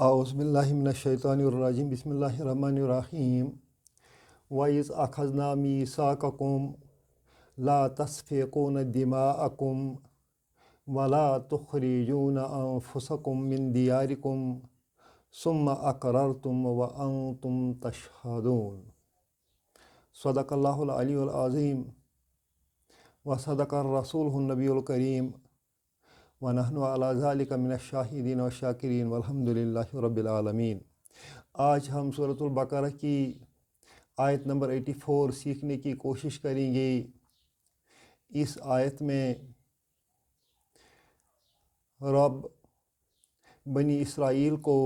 اعوذ باللہ من الشیطان الرجیم بسم اللہ الرحمن الرحیم وَإِذْ أَخَذْنَا مِيثَاقَكُمْ لَا تَسْفِكُونَ دِمَاءَكُمْ وَلَا تُخْرِجُونَ أَنفُسَكُم مِّن دِيَارِكُمْ ثُمَّ أَقْرَرْتُمْ وَأَنتُمْ تَشْهَدُونَ صدق اللہ العلی العظیم وصدق الرسول النبی الکریم ونحن علی ذلک من الشاہدین والشاکرین والحمد للہ رب العالمین۔ آج ہم سورۃ البقرہ کی آیت نمبر 84 سیکھنے کی کوشش کریں گے۔ اس آیت میں رب بنی اسرائیل کو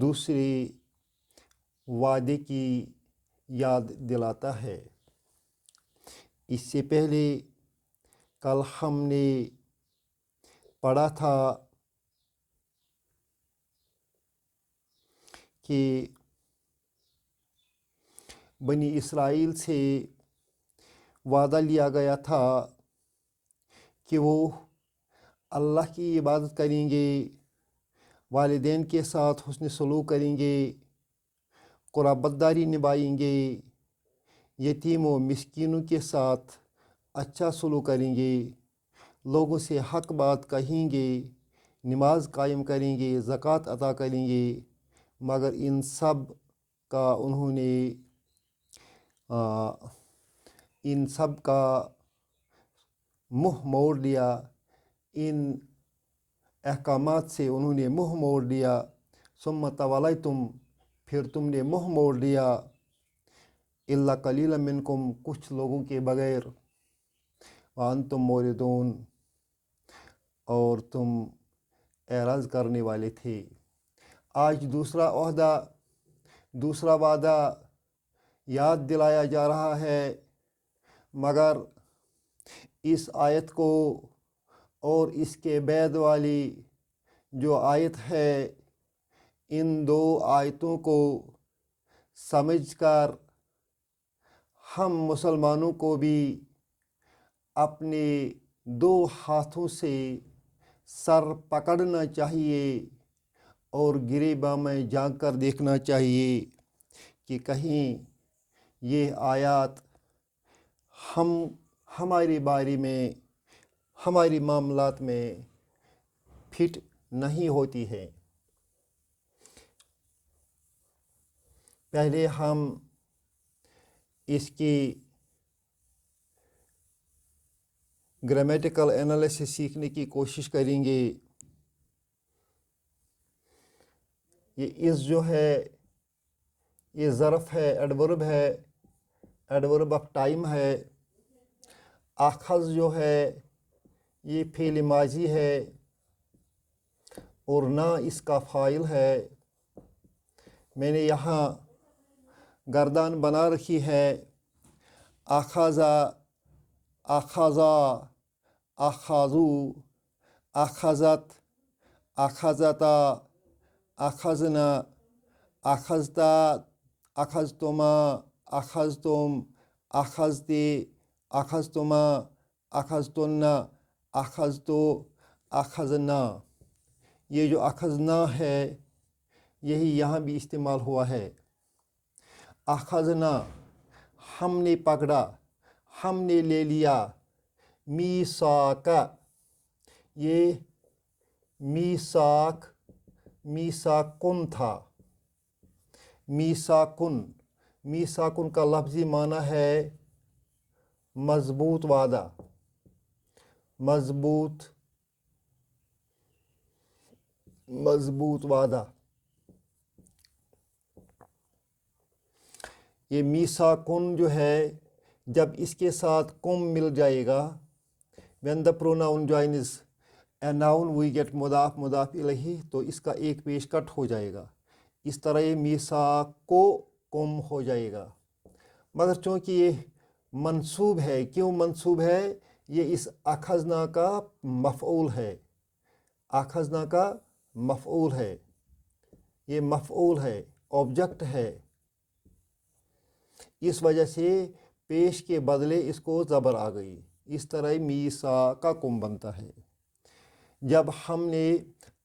دوسرے وعدے کی یاد دلاتا ہے۔ اس سے پہلے کل ہم نے پڑھا تھا کہ بنی اسرائیل سے وعدہ لیا گیا تھا کہ وہ اللہ کی عبادت کریں گے، والدین کے ساتھ حسن سلوک کریں گے، قرابت داری نبھائیں گے، یتیم و مسکینوں کے ساتھ اچھا سلوک کریں گے، لوگوں سے حق بات کہیں گے، نماز قائم کریں گے، زکوٰۃ عطا کریں گے، مگر ان سب کا منہ موڑ لیا، ان احکامات سے انہوں نے منہ موڑ لیا۔ ثم تولیتم، پھر تم نے منہ موڑ لیا، الا قلیلا منکم، کچھ لوگوں کے بغیر، وانتم موردون، اور تم اعراض کرنے والے تھے۔ آج دوسرا وعدہ یاد دلایا جا رہا ہے، مگر اس آیت کو اور اس کے بعد والی جو آیت ہے، ان دو آیتوں کو سمجھ کر ہم مسلمانوں کو بھی اپنے دو ہاتھوں سے سر پکڑنا چاہیے اور گریباں میں جھانک کر دیکھنا چاہیے کہ کہیں یہ آیات ہمارے بارے میں، ہمارے معاملات میں فٹ نہیں ہوتی ہے۔ پہلے ہم اس کی گرامیٹیکل انالیسس سیکھنے کی کوشش کریں گے۔ یہ اس جو ہے، یہ ظرف ہے، ایڈورب ہے، ایڈورب آف ٹائم ہے۔ اخذ جو ہے یہ فعل ماضی ہے اور نہ اس کا فاعل ہے۔ میں نے یہاں گردان بنا رکھی ہے، اخذا، اخذا، اخذو، اخذت، اخذتا، اخذنا، اخذتا، اخذتما، اخذتم، اخذتی، اخذتما، اخذتن، اخذتو، اخذنا۔ یہ جو اخذنا ہے یہی یہاں بھی استعمال ہوا ہے۔ اخذنا، ہم نے پکڑا، ہم نے لے لیا۔ میثاق، یہ میثاق، میثاقن تھا۔ میثاقن، میثاقن کا لفظی معنی ہے مضبوط وعدہ، مضبوط وعدہ۔ یہ میثاقن جو ہے، جب اس کے ساتھ کم مل جائے گا، when the pronoun joins a noun we get مضاف مضاف الیہ، تو اس کا ایک پیش کٹ ہو جائے گا۔ اس طرح یہ میثاق کو کم ہو جائے گا، مگر چونکہ یہ منصوب ہے، کیوں منصوب ہے؟ یہ اس اخذنا کا مفعول ہے، اخذنا کا مفعول ہے، یہ مفعول ہے، آبجیکٹ ہے، اس وجہ سے پیش کے بدلے اس کو زبر آ گئی۔ اس طرح میثاقکم بنتا ہے۔ جب ہم نے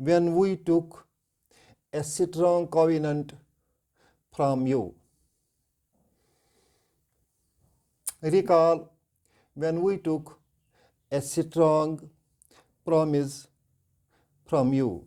when we took a strong covenant from you. Recall when we took a strong promise from you.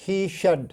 he shed,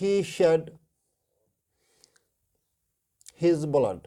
he shed his blood।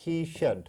he shed।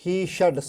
he sheds,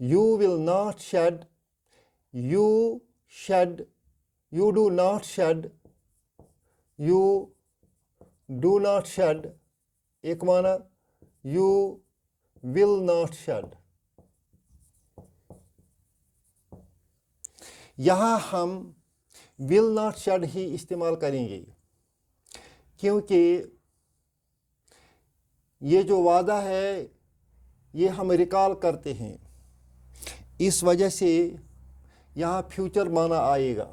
You will not shed. You shed. You do not shed. You do not shed. ایک معنی you will not shed. یہاں ہم will not shed ہی استعمال کریں گے کیونکہ یہ جو وعدہ ہے یہ ہم ریکال کرتے ہیں، اس وجہ سے یہاں فیوچر معنی آئے گا.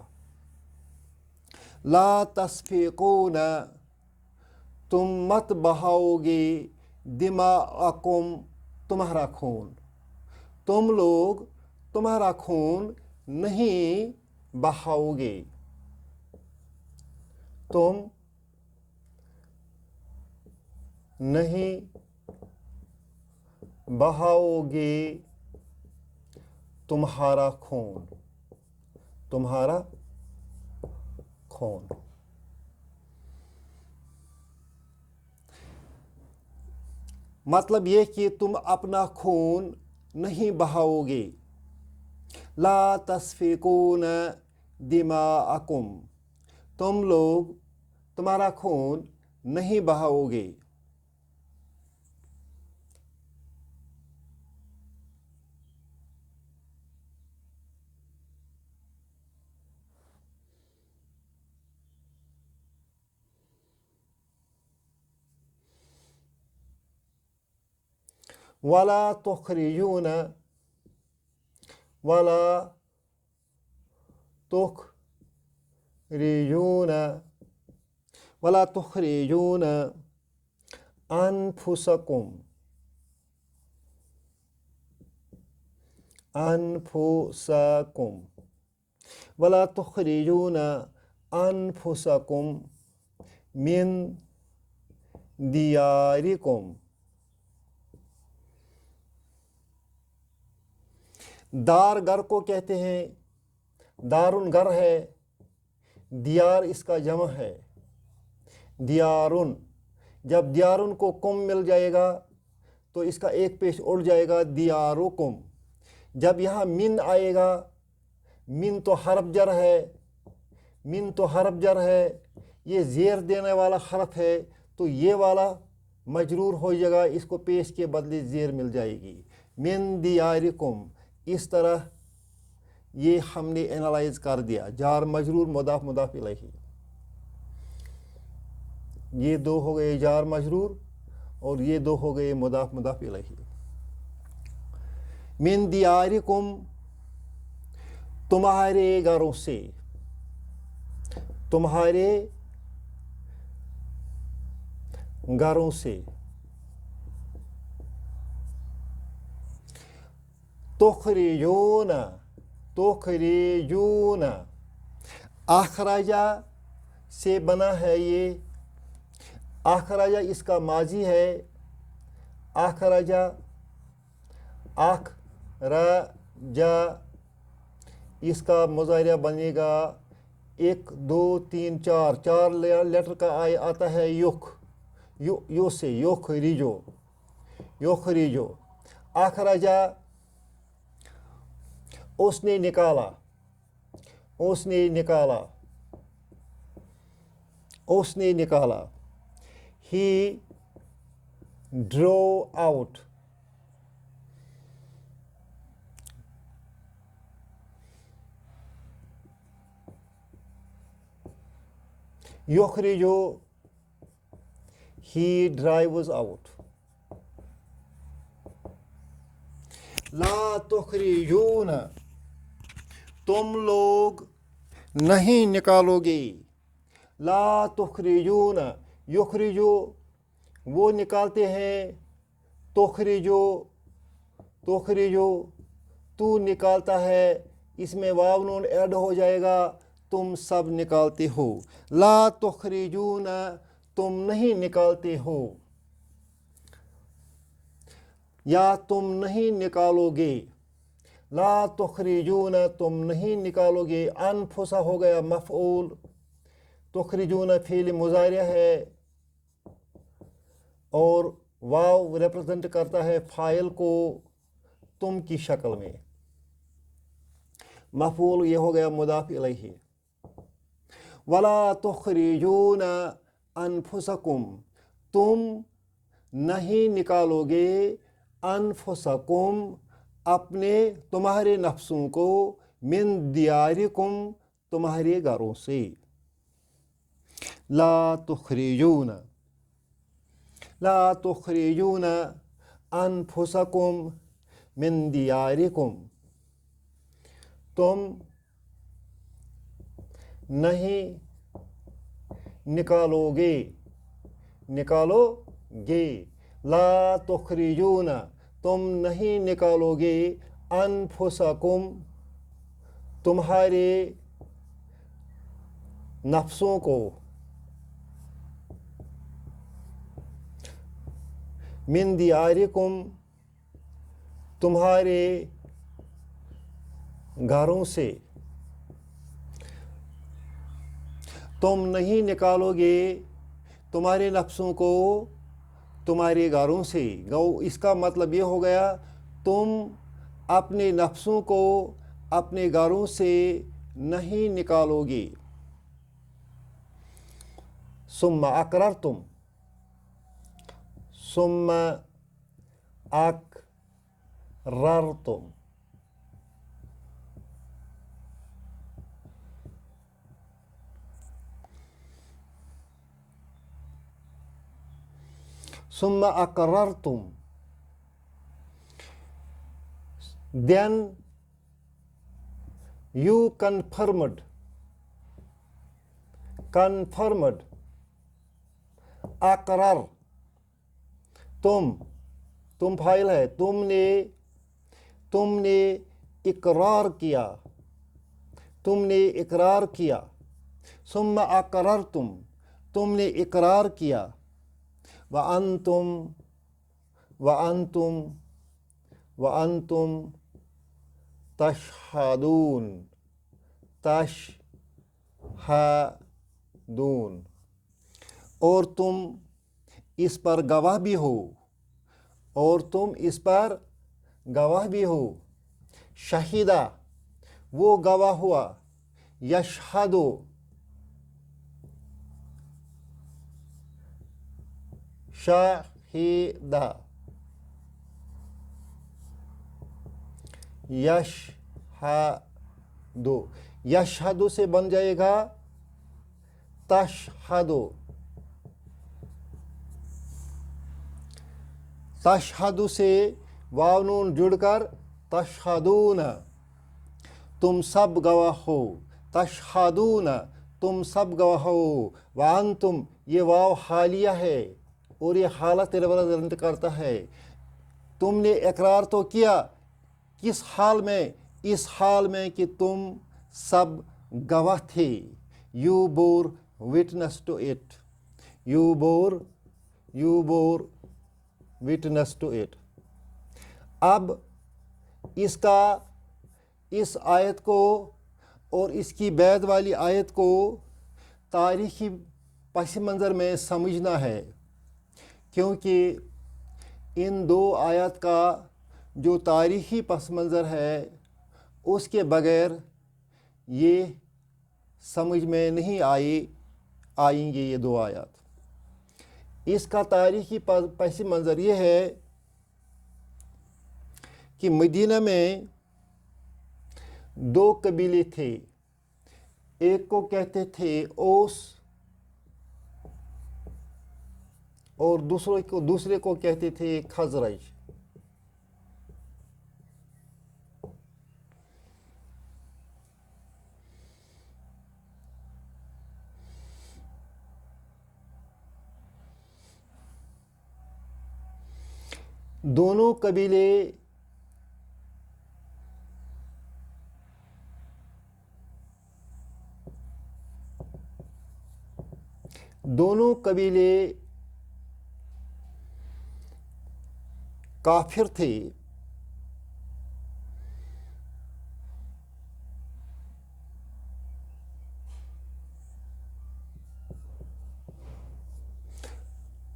لا تسفکون، تم مت بہاؤ گے، دماءکم، تمہارا خون، تم لوگ تمہارا خون نہیں بہاؤ گے، تم نہیں بہاؤ گے تمہارا خون، تمہارا خون. مطلب یہ کہ تم اپنا خون نہیں بہاؤ گے. لا تسفکون دماءکم، تم لوگ تمہارا خون نہیں بہاؤ گے. ولا تخرجون، ولا تخرجون، ولا تخرجون انفسکم، انفسکم، ولا تخرجون انفسکم من دیارکم. دار گھر کو کہتے ہیں، دارن گھر ہے، دیار اس کا جمع ہے، دیارن. جب دیارن کو کم مل جائے گا تو اس کا ایک پیش اڑ جائے گا، دیارکم. جب یہاں من آئے گا، من تو حرف جر ہے، من تو حرف جر ہے، یہ زیر دینے والا حرف ہے تو یہ والا مجرور ہو جائے گا، اس کو پیش کے بدلے زیر مل جائے گی. من دیارکم. اس طرح یہ ہم نے انالائز کر دیا. جار مجرور مضاف مضاف الیہ، یہ دو ہو گئے جار مجرور اور یہ دو ہو گئے مضاف مضاف الیہ. من دیارکم، تمہارے گھروں سے، تمہارے گھروں سے. تخرجون، تخرجون، اخرجہ سے بنا ہے یہ. اخرجہ اس کا ماضی ہے، اخرجہ، اخرجہ اس کا مضارع بنے گا 1 2 3 4، 4 لیٹر کا آتا ہے یخ، یو سے یخرجو، یخرجو. اخرجہ اس نے نکالا، اس نے نکالا، اس نے نکالا. He drew out. یخرجو، he drives out. لا تخرجون، تم لوگ نہیں نکالو گے. لا تخرجون، یخرجو وہ نکالتے ہیں، تخرجو، تخرجو تو نکالتا ہے، اس میں واو نون ایڈ ہو جائے گا، تم سب نکالتے ہو. لا تخرجون، تم نہیں نکالتے ہو، یا تم نہیں نکالو گے. لا تخرجون، تم نہیں نکالو گے. انفسا ہو گیا مفعول، تخرجون فعل مضارع ہے اور واو ریپرزنٹ کرتا ہے فاعل کو، تم کی شکل میں. مفعول یہ ہو گیا مضاف الیہ. ولا تخرجون انفسکم تم نہیں نکالو گے انفسکم اپنے تمہارے نفسوں کو من دیارکم تمہارے گھروں سے. لا تخرجون انفسکم من دیارکم تم نہیں نکالو گے لا تخرجون تم نہیں نکالو گے انفسکم تمہارے نفسوں کو من دیارکم تمہارے گھروں سے. تم نہیں نکالو گے تمہارے نفسوں کو تمہارے گھروں سے. اس کا مطلب یہ ہو گیا تم اپنے نفسوں کو اپنے گھروں سے نہیں نکالو گے. ثم اقررتم then you confirmed اقرار تم فاعل ہے تم نے اقرار کیا ثم اقررتم تم نے اقرار کیا وانتم تشہدون اور تم اس پر گواہ بھی ہو. شہیدہ وہ گواہ ہوا. یشہدو شاہدہ یشہدو سے بن جائے گا تشہدو. تشہدو سے واو نون جڑ کر تشہدون تم سب گواہ ہو. تشہدون تم سب گواہ ہو. وانتم یہ واو حالیہ ہے اور یہ حالت ریپرزینٹ کرتا ہے. تم نے اقرار تو کیا کس حال میں؟ اس حال میں کہ تم سب گواہ تھے. You bore witness to it. You bore witness to it. اب اس آیت کو اور اس کی بعد والی آیت کو تاریخی پس منظر میں سمجھنا ہے، کیونکہ ان دو آیات کا جو تاریخی پس منظر ہے اس کے بغیر یہ سمجھ میں نہیں آئیں گے یہ دو آیات. اس کا تاریخی پس منظر یہ ہے کہ مدینہ میں دو قبیلے تھے. ایک کو کہتے تھے اوس اور دوسرے کو کہتے تھے خزرج. دونوں قبیلے کافر تھے.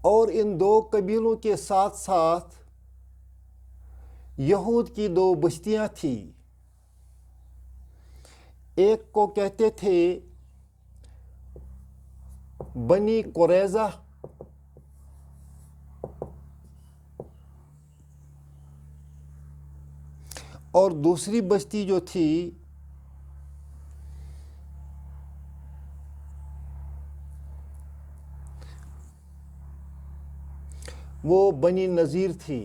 اور ان دو قبیلوں کے ساتھ ساتھ یہود کی دو بستیاں تھیں، ایک کو کہتے تھے بنی قریظہ اور دوسری بستی جو تھی وہ بنی نذیر تھی۔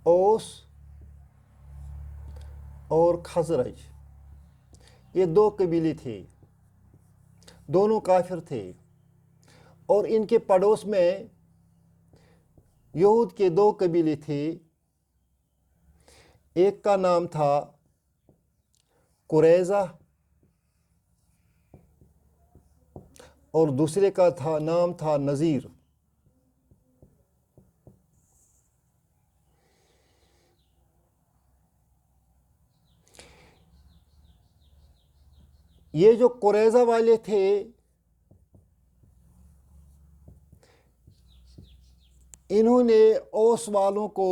اوس اور خزرج یہ دو قبیلے تھے، دونوں کافر تھے، اور ان کے پڑوس میں یہود کے دو قبیلے تھے، ایک کا نام تھا قریظہ اور دوسرے کا نام تھا نذیر۔ یہ جو قریظہ والے تھے انہوں نے اوس والوں کو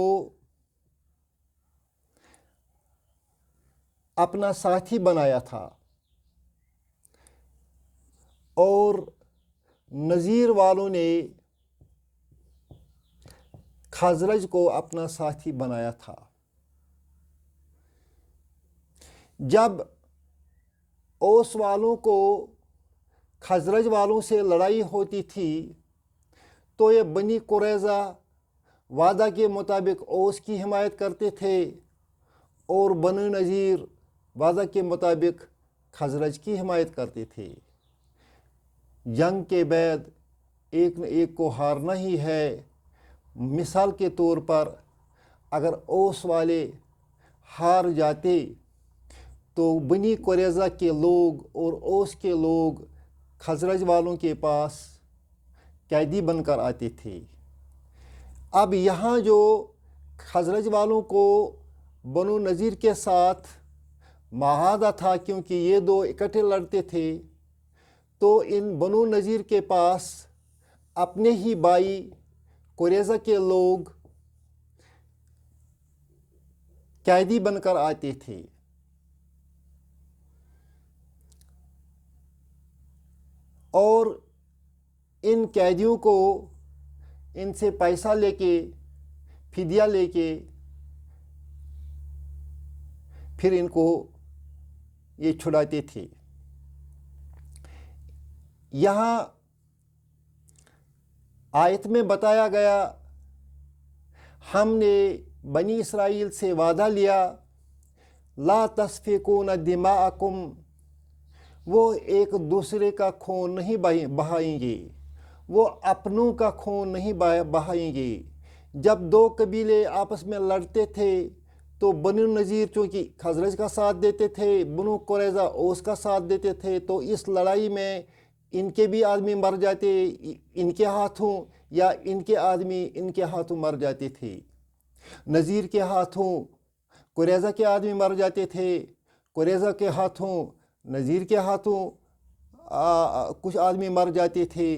اپنا ساتھی بنایا تھا اور نذیر والوں نے خزرج کو اپنا ساتھی بنایا تھا۔ جب اوس والوں کو خزرج والوں سے لڑائی ہوتی تھی تو یہ بنی قریظہ وعدہ کے مطابق اوس کی حمایت کرتے تھے اور بنو نذیر وعدہ کے مطابق خزرج کی حمایت کرتے تھے۔ جنگ کے بعد ایک نہ ایک کو ہارنا ہی ہے۔ مثال کے طور پر اگر اوس والے ہار جاتے تو بنی قریظہ کے لوگ اور اوس کے لوگ خزرج والوں کے پاس قیدی بن کر آتے تھے۔ اب یہاں جو خزرج والوں کو بنو نذیر کے ساتھ معاہدہ تھا، کیونکہ یہ دو اکٹھے لڑتے تھے، تو ان بنو نذیر کے پاس اپنے ہی بھائی قریظہ کے لوگ قیدی بن کر آتے تھے، اور ان قیدیوں کو ان سے پیسہ لے کے فدیہ لے کے پھر ان کو یہ چھڑاتے تھے۔ یہاں آیت میں بتایا گیا ہم نے بنی اسرائیل سے وعدہ لیا لا تسفکون دماءکم، وہ ایک دوسرے کا خون نہیں بہائیں گے، وہ اپنوں کا خون نہیں بہائیں گے۔ جب دو قبیلے آپس میں لڑتے تھے تو بنو نذیر چونکہ خزرج کا ساتھ دیتے تھے، بنو قریظہ اوس کا ساتھ دیتے تھے، تو اس لڑائی میں ان کے بھی آدمی مر جاتے ان کے ہاتھوں، یا ان کے آدمی ان کے ہاتھوں مر جاتے تھے۔ نذیر کے ہاتھوں قریظہ کے آدمی مر جاتے تھے، قریظہ کے ہاتھوں نذیر کے ہاتھوں کچھ آدمی مر جاتے تھے۔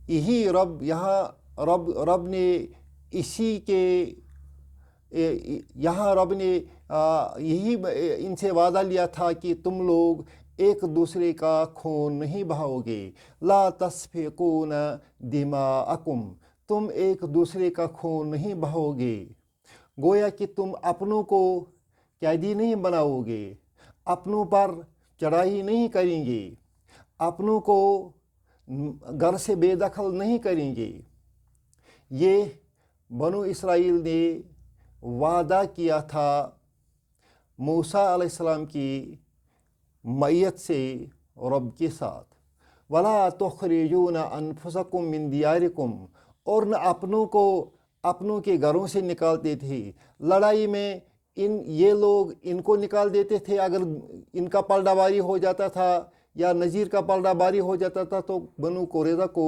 یہی رب نے اسی کے یہاں رب نے یہی ان سے وعدہ لیا تھا کہ تم لوگ ایک دوسرے کا خون نہیں بہاؤ گے، لا تسفکون دماءکم، تم ایک دوسرے کا خون نہیں بہاؤ گے۔ گویا کہ تم اپنوں کو قیدی نہیں بناؤ گے، اپنوں پر چڑھائی نہیں کریں گے، اپنوں کو گھر سے بے دخل نہیں کریں گے۔ یہ بنو اسرائیل نے وعدہ کیا تھا موسیٰ علیہ السلام کی معیت سے رب کے ساتھ۔ وَلَا تُخْرِجُونَ أَنفُسَكُم مِّن دِيَارِكُمْ، اور نہ اپنوں کو اپنوں کے گھروں سے نکالتے تھے۔ لڑائی میں یہ لوگ ان کو نکال دیتے تھے، اگر ان کا پلڑا باری ہو جاتا تھا یا نذیر کا پلڑا باری ہو جاتا تھا تو بنو قریظہ کو